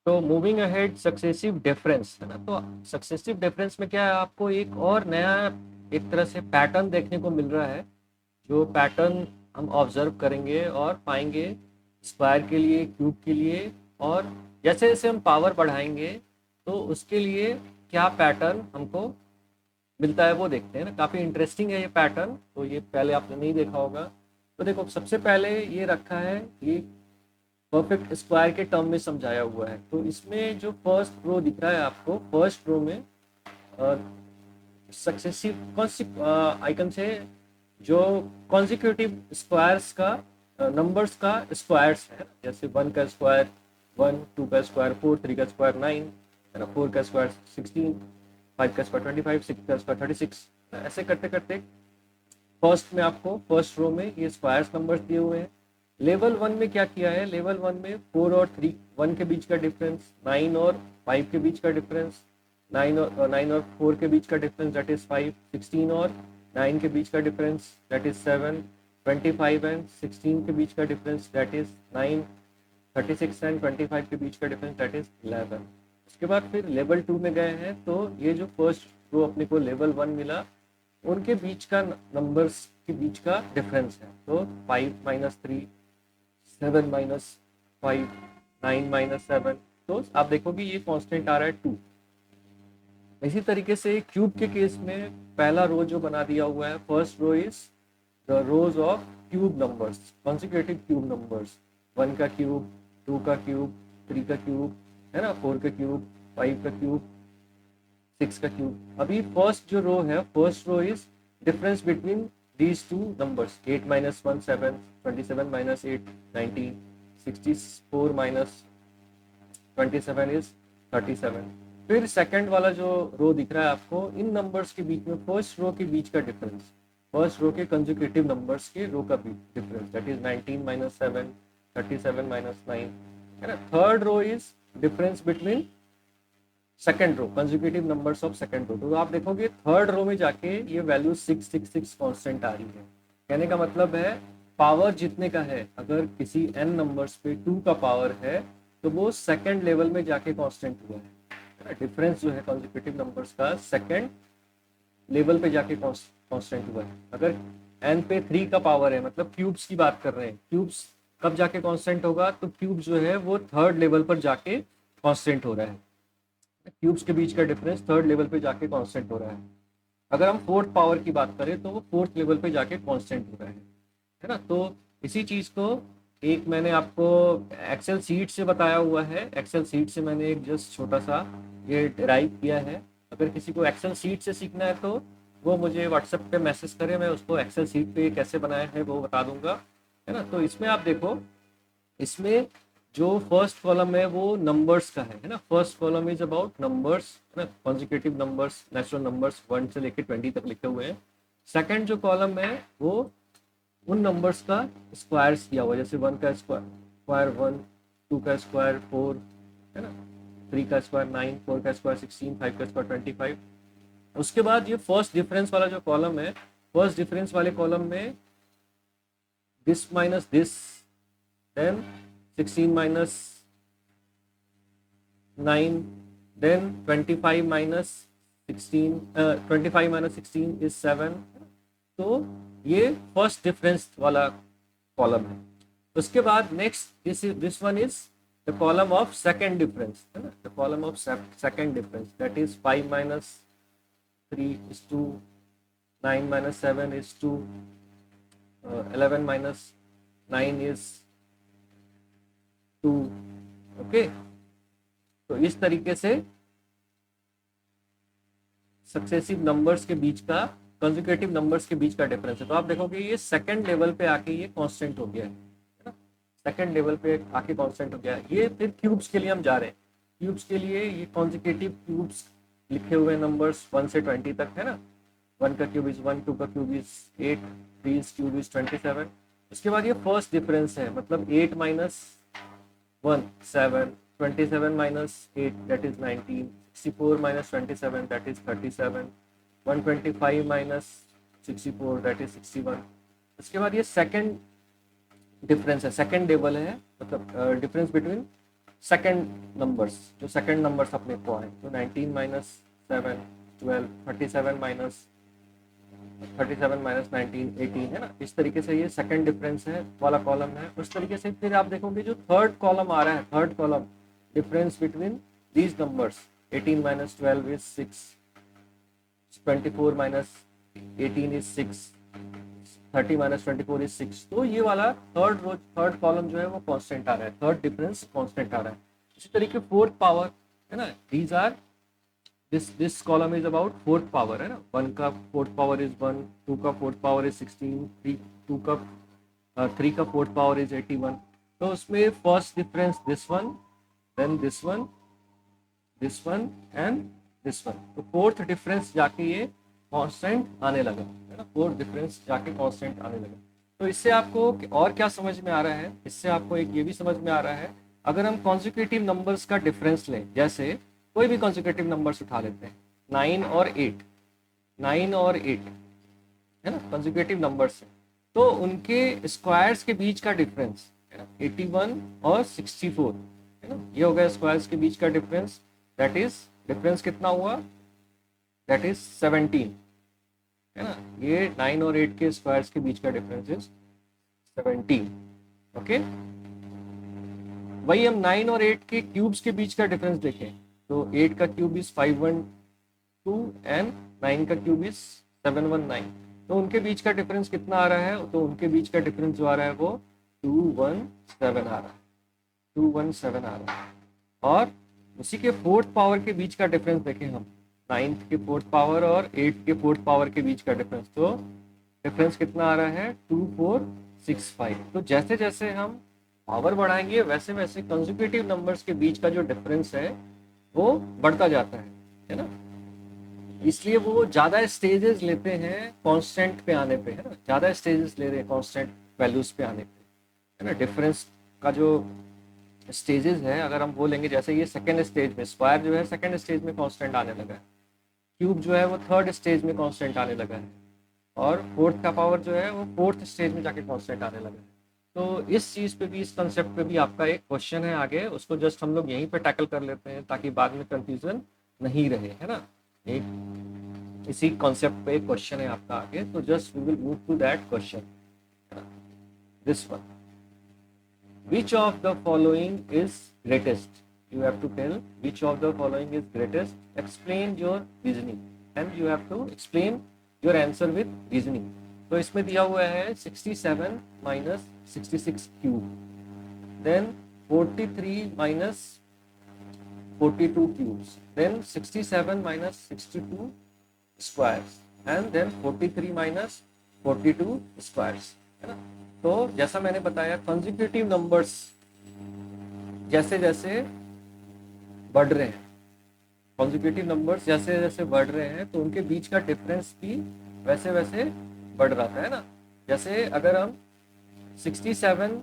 तो moving ahead successive difference है ना। तो सक्सेसिव डिफरेंस में क्या है, आपको एक और नया एक तरह से पैटर्न देखने को मिल रहा है। जो पैटर्न हम ऑब्जर्व करेंगे और पाएंगे स्क्वायर के लिए, क्यूब के लिए, और जैसे जैसे हम पावर बढ़ाएंगे तो उसके लिए क्या पैटर्न हमको मिलता है वो देखते हैं ना। काफ़ी इंटरेस्टिंग है ये पैटर्न, तो ये पहले आपने नहीं देखा होगा। तो देखो, सबसे पहले ये रखा है, ये परफेक्ट स्क्वायर के टर्म में समझाया हुआ है। तो इसमें जो फर्स्ट रो दिख रहा है आपको, फर्स्ट रो में सक्सेसिव आइकन से जो कॉन्जिक्यूटिव स्क्वायर्स का नंबर्स का स्क्वायर्स है, जैसे 1 का स्क्वायर 1, 2 का स्क्वायर 4, 3 का स्क्वायर 9 है ना, 4 का स्क्वायर 16, 5 का स्क्वायर 25, 6 का स्क्वायर 36। ऐसे करते करते फर्स्ट में आपको फर्स्ट रो में ये स्क्वायर्स नंबर्स दिए हुए हैं। लेवल वन में क्या किया है, लेवल वन में 4 और 3 1 के बीच का डिफरेंस, 9 और 5 के बीच का डिफरेंस, 9 और 4 के बीच का डिफरेंस दैट इज 5, 16 और 9 के बीच का डिफरेंस दैट इज 7, 25 एंड 16 के बीच का डिफरेंस दैट इज 9, 36 एंड 25 के बीच का डिफरेंस दैट इज 11। उसके बाद फिर लेवल टू में गए हैं, तो ये जो फर्स्ट रो अपने को लेवल वन मिला, उनके बीच का नंबर्स के बीच का डिफरेंस है। तो 5 - 3, 7 - 5, 9 - 7। तो आप देखोगे ये कांस्टेंट आ रहा है 2। इसी तरीके से क्यूब के केस में पहला रो जो बना दिया हुआ है, first row is the rows of cube numbers, consecutive cube numbers. 1 का क्यूब, 2 का क्यूब, 3 का क्यूब है ना, 4 का क्यूब, 5 का क्यूब, 6 का क्यूब। अभी फर्स्ट जो रो है, first row is difference between these two numbers. 8 - 1 7, 27 - 8 19, 64 - 27 is 37। फिर सेकंड वाला जो रो दिख रहा है आपको, इन नंबर्स के बीच में फर्स्ट रो के बीच का डिफरेंस, फर्स्ट रो के कंसेक्यूटिव नंबर्स के रो का डिफरेंस दैट इज 19 - 7, 37 - 9 है ना। Third row is difference between second row, consecutive numbers of second row. तो आप देखोगे थर्ड रो में जाके ये वैल्यू 666 कांस्टेंट आ रही है। कहने का मतलब है, पावर जितने का है, अगर किसी एन नंबर्स पे 2 का पावर है, तो वो सेकंड लेवल में जाके कांस्टेंट हुआ है। डिफरेंस जो है कंसेक्यूटिव नंबर्स का सेकंड लेवल पे जाके कांस्टेंट हुआ है। अगर एन पे 3 का पावर है, मतलब क्यूब्स की बात कर रहे हैं, क्यूब्स कब जाके कांस्टेंट होगा, तो क्यूब जो है वो थर्ड लेवल पर जाके कांस्टेंट हो रहा है। क्यूब्स के बीच का डिफरेंस थर्ड लेवल पे जाके कांस्टेंट हो रहा है। अगर हम फोर्थ पावर की बात करें, तो वो फोर्थ लेवल पे जाके कांस्टेंट हो रहा है ना। तो इसी चीज को एक मैंने आपको एक्सेल सीट से बताया हुआ है। एक्सेल सीट से मैंने एक जस्ट छोटा सा ये डिराइव किया है। अगर किसी को एक्सेल सीट से सीखना है, तो वो मुझे व्हाट्सएप पे मैसेज करे, मैं उसको एक्सेल सीट पे कैसे बनाया है वो बता दूंगा, है ना। तो इसमें आप देखो, इसमें जो फर्स्ट कॉलम है वो नंबर्स का है ना। First column is about numbers, है ना, कॉन्जिक्यूटिव नंबर्स, नेचुरल नंबर्स 1 से लेकर 20 तक लिखे हुए हैं। सेकंड जो कॉलम है वो उन नंबर्स का स्क्वायर्स किया हुआ है, जैसे 1 का स्क्वायर 1, 2 का स्क्वायर 4 है ना, 3 का स्क्वायर 9, 4 का स्क्वायर 16, 5 का स्क्वायर 25। उसके बाद ये फर्स्ट डिफरेंस वाला जो कॉलम है, फर्स्ट डिफरेंस वाले कॉलम में this minus this, then 16 minus 9, then 25 minus 16, 25 minus 16 is 7। तो ये फर्स्ट डिफरेंस वाला कॉलम है। उसके बाद next this one is the column of second difference, है ना, the column of second difference that is 5 minus 3 is 2, 9 minus 7 is 2, 11 minus 9 is 2। Okay, तो इस तरीके से सक्सेसिव नंबर्स के बीच का, कंसेक्यूटिव नंबर्स के बीच का डिफरेंस है। तो आप देखोगे ये सेकंड लेवल पे आके ये कांस्टेंट हो गया है ना, सेकंड लेवल पे आके कांस्टेंट हो गया है। ये फिर क्यूब्स के लिए हम जा रहे हैं। क्यूब्स के लिए ये कॉन्जिक्यूटिव क्यूब्स लिखे हुए नंबर्स 1 से 20 तक है ना। 1 का क्यूब इज 1, 2 का क्यूब इज 8, 3 क्यूब इज 27। उसके बाद ये फर्स्ट डिफरेंस है, मतलब 8 minus 1 7, 27 minus 8 that is 19, 64 minus 27 that is 37, 125 minus 64 that is 61। उसके बाद ये सेकंड डिफरेंस है, सेकंड लेवल है, मतलब डिफरेंस बिटवीन सेकंड नंबर्स, जो सेकंड नंबर्स अपने को आए, तो 19 माइनस 7 12, 37 माइनस 19 18 है ना। इस तरीके से ये सेकंड डिफरेंस है वाला कॉलम है। उस तरीके से फिर आप देखोगे जो थर्ड कॉलम आ रहा है, third column difference between these numbers, 18 minus 12 is 6, 24 minus 18 is 6, 30 minus 24 is 6। तो ये वाला थर्ड कॉलम जो है वो कांस्टेंट आ रहा है, थर्ड डिफरेंस कांस्टेंट आ रहा है। इसी तरीके फोर्थ पावर है ना, these are this column is about fourth power है ना, 1 का fourth power is 1, 2 का fourth power is 16, 3 का fourth power is 81। तो उसमें first difference this one, then this one and this one, तो fourth difference जाके ये constant आने लगा है ना, fourth difference जाके constant आने लगा। तो इससे आपको और क्या समझ में आ रहा है, इससे आपको एक ये भी समझ में आ रहा है, अगर हम कॉन्जिक्यूटिव नंबर्स का डिफरेंस लें, जैसे कोई भी कॉन्जिक्यूटिव नंबर्स उठा लेते हैं, 9 और 8 है ना, कॉन्जिक्यूटिव नंबर्स है, तो उनके स्क्वायर्स के बीच का डिफरेंस है ना 81 और 64 है ना, ये हो गया स्क्वायर्स के बीच का डिफरेंस, दैट इज डिफरेंस कितना हुआ, दैट इज 17 है ना। ये 9 और 8 के स्क्वायर्स के बीच का डिफरेंस इज 17। ओके, वही हम 9 और 8 के क्यूब्स के बीच का डिफरेंस देखें, तो 8 का क्यूब इज 512 एंड 9 का क्यूब इज 719। तो उनके बीच का डिफरेंस कितना आ रहा है, तो उनके बीच का डिफरेंस जो आ रहा है वो 217 आ रहा है, 217 आ रहा है। और उसी के फोर्थ पावर के बीच का डिफरेंस देखें हम, 9th के फोर्थ पावर और 8 के फोर्थ पावर के बीच का डिफरेंस, तो डिफरेंस कितना आ रहा है 2465। तो जैसे जैसे हम पावर बढ़ाएंगे वैसे वैसे कंसेक्यूटिव नंबर्स के बीच का जो डिफरेंस है वो बढ़ता जाता है ना। इसलिए वो ज्यादा स्टेजेस लेते हैं कांस्टेंट पे आने पे, है ना, ज्यादा स्टेजेस ले रहे हैं कांस्टेंट वैल्यूज पे आने पे, है ना। डिफरेंस का जो स्टेजेस है, अगर हम बोलेंगे जैसे ये सेकेंड स्टेज में स्क्वायर जो है सेकेंड स्टेज में कांस्टेंट आने लगा है, क्यूब जो है वो थर्ड स्टेज में कांस्टेंट आने लगा है, और फोर्थ का पावर जो है वो फोर्थ स्टेज में जाके कांस्टेंट आने लगा है। तो इस चीज़ पे भी, इस कंसेप्ट पे भी आपका एक क्वेश्चन है आगे, उसको जस्ट हम लोग यहीं पे टैकल कर लेते हैं ताकि बाद में कंफ्यूजन नहीं रहे, है ना। एक इसी कॉन्सेप्ट पे एक क्वेश्चन है आपका आगे, तो just we will move to that question, this one, which of the following is greatest, you have to tell which of the following is greatest, explain your reasoning and you have to explain your answer with reasoning। तो इसमें दिया हुआ है 67 minus 66 cube, then 43 minus 42 cubes, then 67 minus 62 squares and then 43 minus 42 squares, है ना। तो जैसा मैंने बताया कंसेक्यूटिव नंबर्स जैसे जैसे बढ़ रहे हैं, कंसेक्यूटिव नंबर्स जैसे जैसे बढ़ रहे हैं तो उनके बीच का डिफरेंस भी वैसे वैसे बढ़ रहा है ना। जैसे अगर हम 67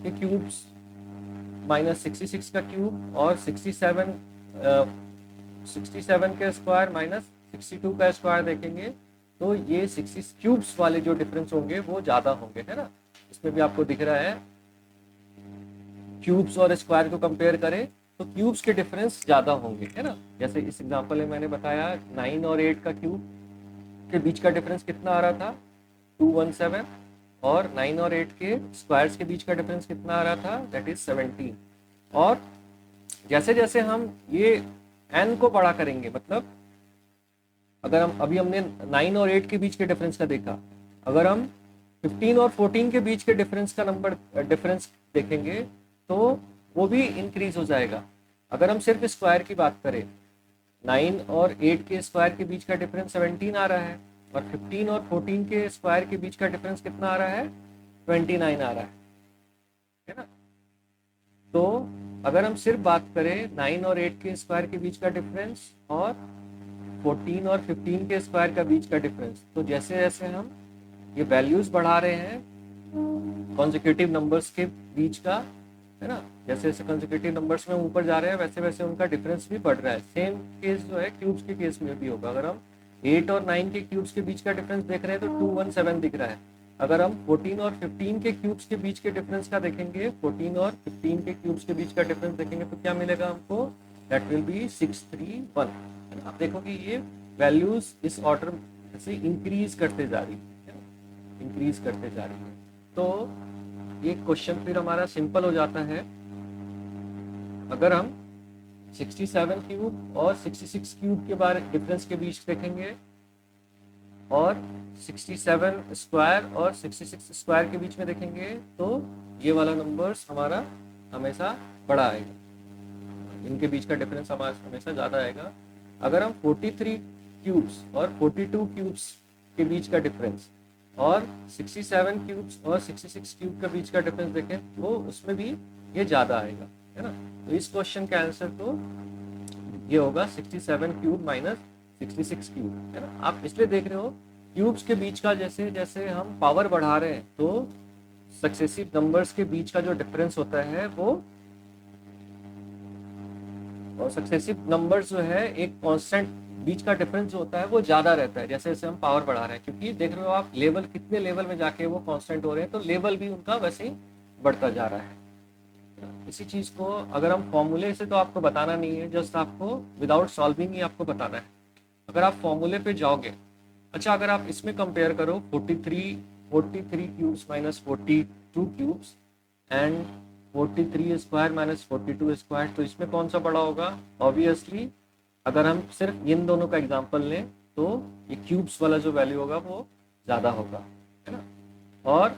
के क्यूब्स माइनस 66 का क्यूब और 67 के स्क्वायर माइनस 62 का स्क्वायर देखेंगे, तो ये 60 क्यूब्स वाले जो डिफरेंस होंगे वो ज्यादा होंगे, है ना। इसमें भी आपको दिख रहा है, क्यूब्स और स्क्वायर को कंपेयर करें तो क्यूब्स के डिफरेंस ज्यादा होंगे, है ना। जैसे इस एग्जांपल में मैंने बताया 9 और 8 का क्यूब के बीच का डिफरेंस कितना आ रहा था 217, और 9 और 8 के स्क्वायर्स के बीच का डिफरेंस कितना आ रहा था, दैट इज 17। और जैसे जैसे हम ये n को बड़ा करेंगे, मतलब अगर हम अभी हमने 9 और 8 के बीच के डिफरेंस का देखा, अगर हम 15 और 14 के बीच के डिफरेंस का डिफरेंस देखेंगे तो वो भी इंक्रीज हो जाएगा। अगर हम सिर्फ स्क्वायर की बात करें, 9 और 8 के स्क्वायर के बीच का डिफरेंस 17 आ रहा है, और 15 और 14 के स्क्वायर के बीच का डिफरेंस कितना आ रहा है 29 आ रहा है ना। तो अगर हम सिर्फ बात करें 9 और 8 के स्क्वायर के बीच का डिफरेंस और 14 और 15 के स्क्वायर का बीच का डिफरेंस, तो जैसे जैसे हम ये वैल्यूज बढ़ा रहे हैं कॉन्जिक्यूटिव नंबर्स के बीच का, है ना, जैसे जैसे कॉन्जिक्यूटिव नंबर्स में ऊपर जा रहे हैं वैसे वैसे उनका डिफरेंस भी बढ़ रहा है। सेम केस जो है क्यूब्स के केस में भी होगा। अगर हम 8 और 9 के क्यूब्स के बीच का डिफरेंस देख रहे हैं तो 217 दिख रहा है। अगर हम 14 और 15 के क्यूब्स के बीच के डिफरेंस का देखेंगे, 14 और 15 के क्यूब्स के बीच का डिफरेंस देखेंगे तो क्या मिलेगा हमको, दैट विल बी 631। आप देखोगे ये वैल्यूज इस ऑर्डर से इंक्रीज करते जा रही है, इंक्रीज करते जा रही है। तो ये क्वेश्चन फिर हमारा सिंपल हो जाता है। अगर हम 67 क्यूब और 66 क्यूब के बारे डिफरेंस के बीच देखेंगे और 67 स्क्वायर और 66 स्क्वायर के बीच में देखेंगे तो ये वाला नंबर्स हमारा हमेशा बड़ा आएगा, इनके बीच का डिफरेंस हमारा हमेशा ज़्यादा आएगा। अगर हम 43 क्यूब्स और 42 क्यूब्स के बीच का डिफरेंस और 67 क्यूब्स और 66 क्यूब के बीच का डिफरेंस देखें तो उसमें भी ये ज़्यादा आएगा, है ना। तो इस क्वेश्चन का आंसर तो ये होगा 67 क्यूब माइनस 66 क्यूब, है ना। आप इसलिए देख रहे हो क्यूब्स के बीच का जैसे जैसे हम पावर बढ़ा रहे हैं तो सक्सेसिव नंबर्स के बीच का जो डिफरेंस होता है वो, और सक्सेसिव नंबर्स जो है एक कांस्टेंट बीच का डिफरेंस जो होता है वो ज़्यादा रहता है जैसे जैसे हम पावर बढ़ा रहे हैं, क्योंकि देख रहे हो आप लेवल कितने लेवल में जाके वो कांस्टेंट हो रहे हैं, तो लेवल भी उनका वैसे ही बढ़ता जा रहा है। इसी चीज़ को अगर हम फॉर्मूले से तो आपको बताना नहीं है, जस्ट आपको विदाउट सॉल्विंग ही आपको बताना है। अगर आप फॉर्मूले पे जाओगे, अच्छा अगर आप इसमें कंपेयर करो 43 cubes minus 42 cubes and 43 square minus 42 square, तो इसमें कौन सा बड़ा होगा। ऑब्वियसली अगर हम सिर्फ इन दोनों का एग्जांपल लें तो ये क्यूब्स वाला जो वैल्यू होगा वो ज़्यादा होगा, है ना। और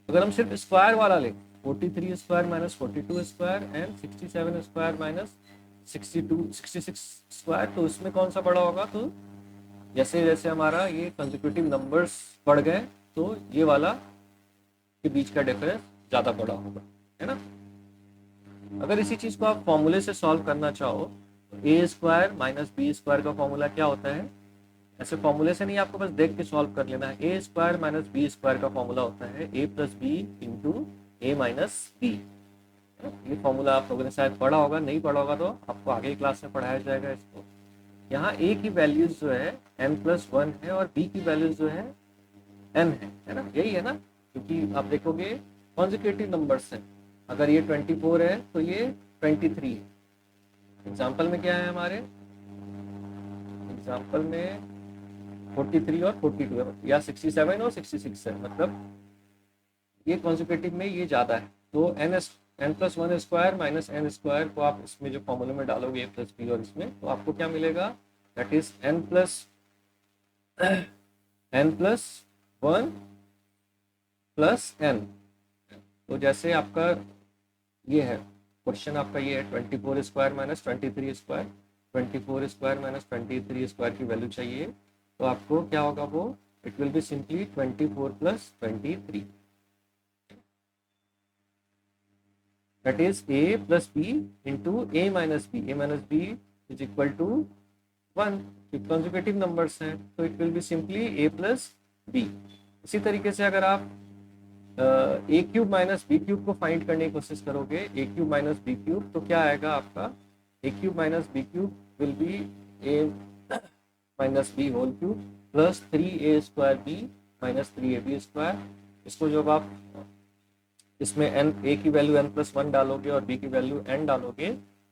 अगर हम सिर्फ स्क्वायर वाला लें 43 square minus 42 square and 67 square minus 66 square, तो इसमें कौन सा बड़ा होगा। तो जैसे जैसे हमारा ये कंसेक्यूटिव नंबर्स बढ़ गए तो ये वाला के बीच का डिफरेंस ज़्यादा बड़ा होगा, है ना। अगर इसी चीज़ को आप फॉर्मूले से सॉल्व करना चाहो तो ए स्क्वायर माइनस बी स्क्वायर का फॉर्मूला क्या होता है। ऐसे फॉर्मूले से नहीं, आपको बस देख के सॉल्व कर लेना है। ए स्क्वायर माइनस बी स्क्वायर का फॉर्मूला होता है ए प्लस बी इंटू ए माइनस बी। ये फॉर्मूला आप लोगों ने शायद पढ़ा होगा, नहीं पढ़ा होगा तो आपको आगे क्लास में पढ़ाया जाएगा इसको। यहाँ ए की वैल्यूज जो है n+1 है और बी की वैल्यूज जो है n है ना, यही है ना। क्योंकि आप देखोगे कॉन्जिक्यूटिव नंबर्स हैं, अगर ये 24 है तो ये 23 है। एग्जाम्पल में क्या है हमारे, एग्जाम्पल में 43 और 42 है, या 67 और 66 है, मतलब ये कॉन्जिक्यूटिव में ये ज़्यादा है। तो n+1 square minus n square को आप इसमें जो फॉर्मूले में डालोगे a प्लस बी और इसमें, तो आपको क्या मिलेगा, that is n+1 plus n। तो जैसे आपका ये है क्वेश्चन, आपका ये है 24 square minus 23 square, 24 square minus 23 square की वैल्यू चाहिए, तो आपको क्या होगा वो, it will be simply 24 plus 23, that is a plus b into a minus b is equal to 1। Consecutive numbers हैं तो it will be simply a plus b। इसी तरीके से अगर आप A cube minus B cube को find करने की कोशिश करोगे, A cube minus B cube, तो क्या आएगा आपका, A cube minus B cube will be A minus B whole cube plus 3a square B minus 3ab square. इसको जब आप इसमें n a की वैल्यू n+1 डालोगे और b की वैल्यू n डालोगे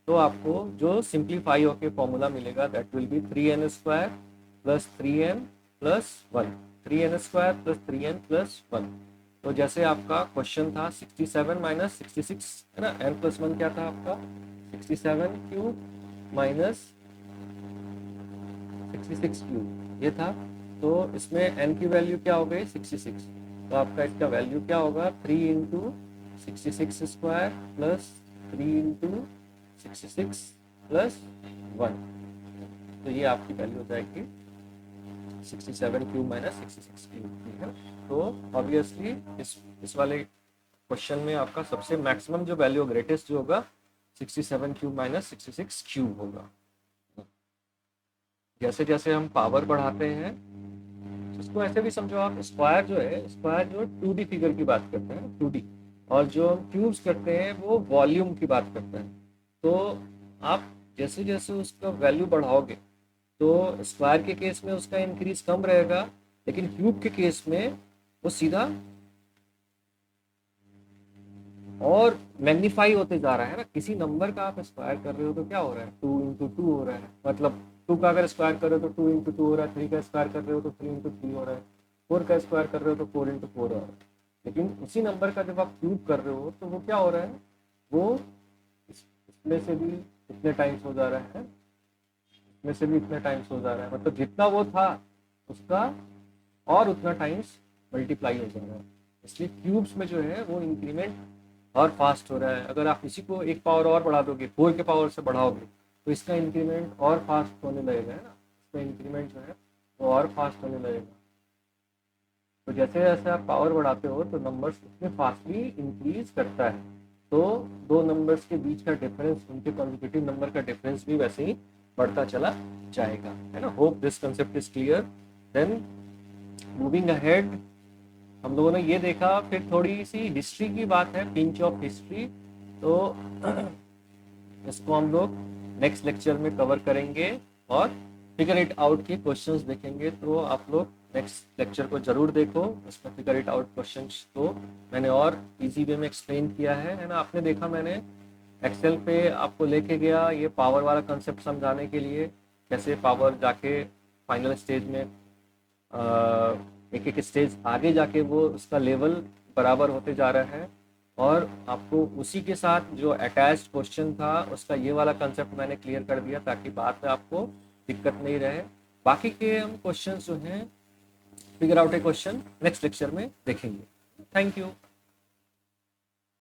तो आपको जो सिंप्लीफाई होके फॉर्मूला मिलेगा that will be 3n square plus 3n plus 1, 3n square plus 3n plus 1। तो जैसे आपका क्वेश्चन था 67 माइनस 66, है ना, n+1 क्या था आपका 67 क्यूब माइनस 66 क्यूब ये था, तो इसमें n की वैल्यू क्या हो गई 66, तो आपका इसका वैल्यू क्या होगा 3 into 66 square plus 3 into 66 plus 1, तो ये आपकी वैल्यू हो जाएगी 67 क्यूब माइनस 66 क्यूब, ठीक है। तो ऑब्वियसली इस वाले क्वेश्चन में आपका सबसे मैक्सिमम जो वैल्यू ग्रेटेस्ट जो होगा 67 क्यूब माइनस 66 क्यूब होगा। जैसे जैसे हम पावर बढ़ाते हैं, इसको ऐसे भी समझो आप, स्क्वायर जो है, स्क्वायर जो 2D फिगर की बात करते हैं 2D, और जो हम क्यूब्स करते हैं वो वॉल्यूम की बात करते हैं। तो आप जैसे जैसे उसका वैल्यू बढ़ाओगे तो स्क्वायर के केस में उसका इंक्रीज कम रहेगा, लेकिन क्यूब के केस में वो सीधा और मैग्नीफाई होते जा रहा है ना। किसी नंबर का आप स्क्वायर कर रहे हो तो क्या हो रहा है, 2 × 2 हो रहा है, मतलब 2 का अगर स्क्वायर कर रहे हो तो 2 × 2 हो रहा है, 3 का स्क्वायर कर रहे हो तो 3 × 3 हो रहा है, 4 का स्क्वायर कर रहे हो तो 4 × 4 हो रहा है। लेकिन उसी नंबर का जब आप क्यूब कर रहे हो तो वो क्या हो रहा है, वो इसमें से भी इतने टाइम्स हो जा रहा है, इसमें से भी इतने टाइम्स हो जा रहा है, मतलब जितना वो था उसका और उतना टाइम्स मल्टीप्लाई हो जा रहा है। इसलिए क्यूब्स में जो है वो इंक्रीमेंट और फास्ट हो रहा है। अगर आप इसी को एक पावर और बढ़ा दोगे, 4 के पावर से बढ़ाओगे, तो इसका इंक्रीमेंट और फास्ट होने लगेगा, है ना। इसका इंक्रीमेंट जो है वो और फास्ट होने लगेगा। तो जैसे जैसे आप पावर बढ़ाते हो तो नंबर्स उतने फास्टली इंक्रीज करता है। तो दो नंबर्स के बीच का डिफरेंस, उनके कॉन्जिक्यूटिव नंबर का डिफरेंस भी वैसे ही बढ़ता चला जाएगा, है ना। Hope this concept is clear. Then moving ahead, हम लोगों ने ये देखा, फिर थोड़ी सी हिस्ट्री की बात है, पिंच ऑफ हिस्ट्री। तो इसको हम लोग नेक्स्ट लेक्चर में कवर करेंगे और फिगर इट आउट के क्वेश्चंस देखेंगे। तो आप लोग नेक्स्ट लेक्चर को जरूर देखो। इसमें फिगर इट आउट क्वेश्चंस तो मैंने और इजी वे में एक्सप्लेन किया है ना। आपने देखा मैंने एक्सेल पे आपको लेके गया ये पावर वाला कंसेप्ट समझाने के लिए, कैसे पावर जाके फाइनल स्टेज में एक एक स्टेज आगे जाके वो उसका लेवल बराबर होते जा रहा है। और आपको उसी के साथ जो अटैच्ड क्वेश्चन था उसका ये वाला कंसेप्ट मैंने क्लियर कर दिया, ताकि बाद में आपको दिक्कत नहीं रहे। बाकी के हम क्वेश्चन जो हैं, फिगर आउट ए क्वेश्चन नेक्स्ट लेक्चर में देखेंगे। Thank you.